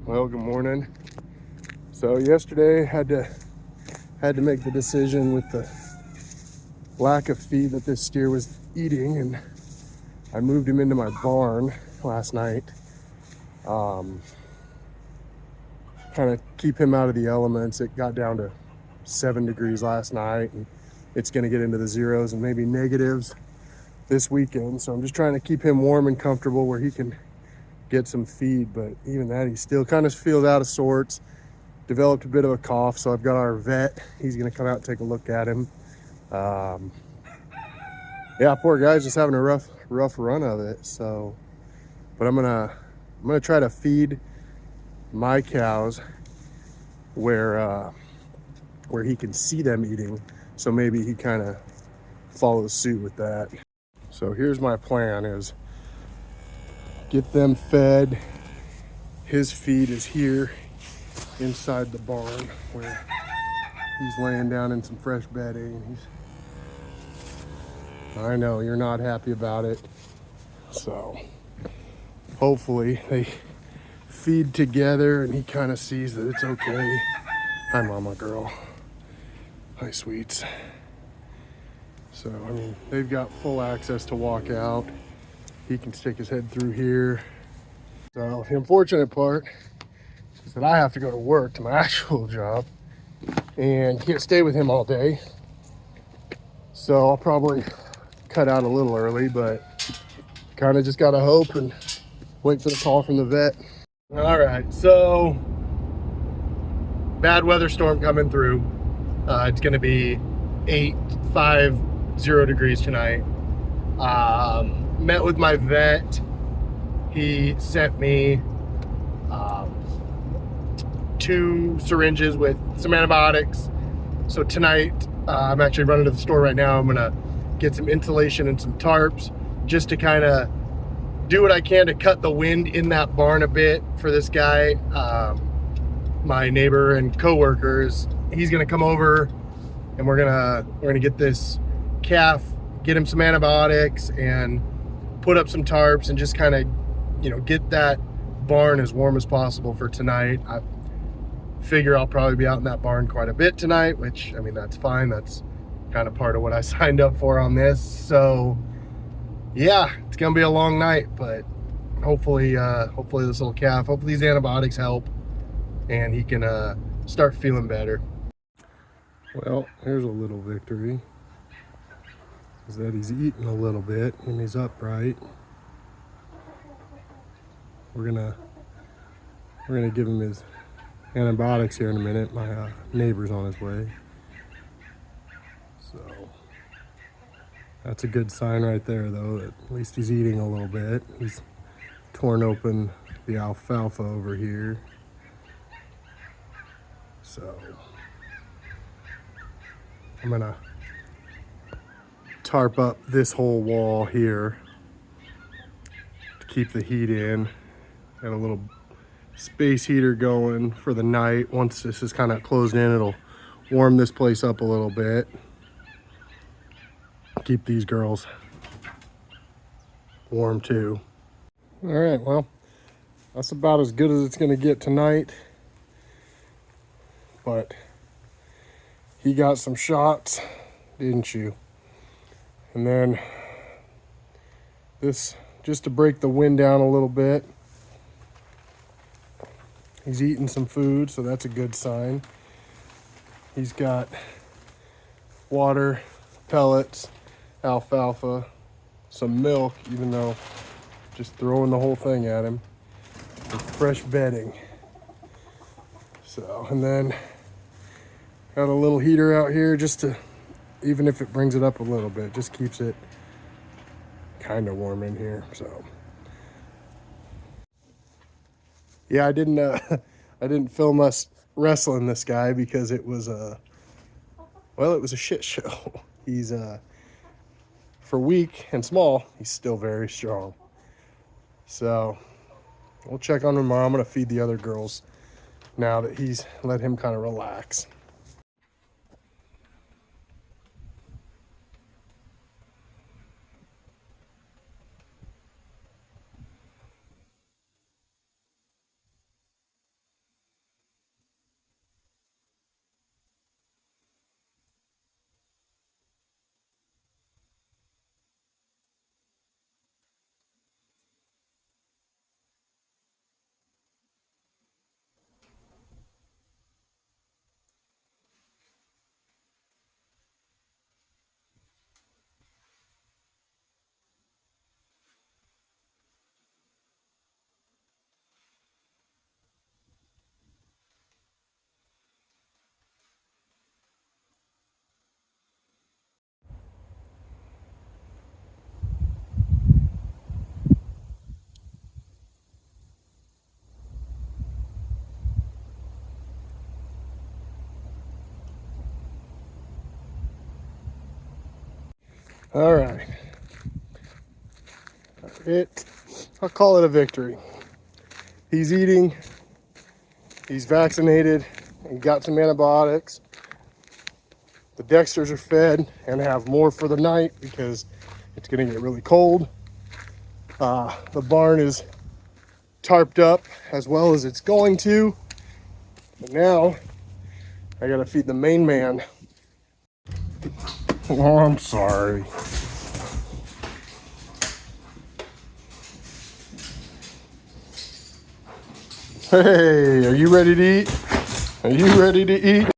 Well, good morning. So yesterday had to make the decision with the lack of feed that this steer was eating, and I moved him into my barn last night. Kind of keep him out of the elements. It got down to 7 degrees last night, and it's going to get into the zeros and maybe negatives this weekend. So I'm just trying to keep him warm and comfortable where he can get some feed, but even that, he still kind of feels out of sorts. Developed a bit of a cough, so I've got our vet. He's gonna come out and take a look at him. Yeah, poor guy's just having a rough run of it. So, but I'm gonna try to feed my cows where he can see them eating, so maybe he kind of follows suit with that. So here's my plan: is get them fed. His feed is here inside the barn where he's laying down in some fresh bedding. I know you're not happy about it. So hopefully they feed together and he kind of sees that it's okay. Hi, mama girl. Hi, sweets. So, I mean, they've got full access to walk out. He can stick his head through here. So the unfortunate part is that I have to go to work, to my actual job, and can't stay with him all day. So I'll probably cut out a little early, but kind of just gotta hope and wait for the call from the vet. All right, so bad weather storm coming through. It's gonna be 850 degrees tonight. Met with my vet. He sent me 2 syringes with some antibiotics. So tonight, I'm actually running to the store right now. I'm gonna get some insulation and some tarps just to kind of do what I can to cut the wind in that barn a bit for this guy. My neighbor and coworkers, he's gonna come over and we're gonna get this calf, get him some antibiotics and put up some tarps and just kind of, get that barn as warm as possible for tonight. I figure I'll probably be out in that barn quite a bit tonight, which, I mean, that's fine. That's kind of part of what I signed up for on this. So yeah, it's gonna be a long night, but hopefully this little calf, hopefully these antibiotics help and he can start feeling better. Well, here's a little victory, is that he's eating a little bit and he's upright. We're gonna give him his antibiotics here in a minute. My neighbor's on his way. So that's a good sign right there, though, that at least he's eating a little bit. He's torn open the alfalfa over here. So I'm gonna tarp up this whole wall here to keep the heat in. Got a little space heater going for the night. Once this is kind of closed in, it'll warm this place up a little bit. Keep these girls warm too. All right, well, that's about as good as it's gonna get tonight. But he got some shots, didn't you? And then this, just to break the wind down a little bit. He's eating some food, so that's a good sign. He's got water, pellets, alfalfa, some milk, even though just throwing the whole thing at him, with fresh bedding. So, and then got a little heater out here just to, even if it brings it up a little bit, just keeps it kind of warm in here. So yeah, I didn't film us wrestling this guy because it was a shit show. He's for weak and small, he's still very strong. So we'll check on him tomorrow. I'm gonna feed the other girls now that he's let him kind of relax. All right. I'll call it a victory. He's eating, he's vaccinated, and got some antibiotics. The Dexters are fed and have more for the night because it's gonna get really cold. The barn is tarped up as well as it's going to. But now I gotta feed the main man. Oh, I'm sorry. Hey, are you ready to eat? Are you ready to eat?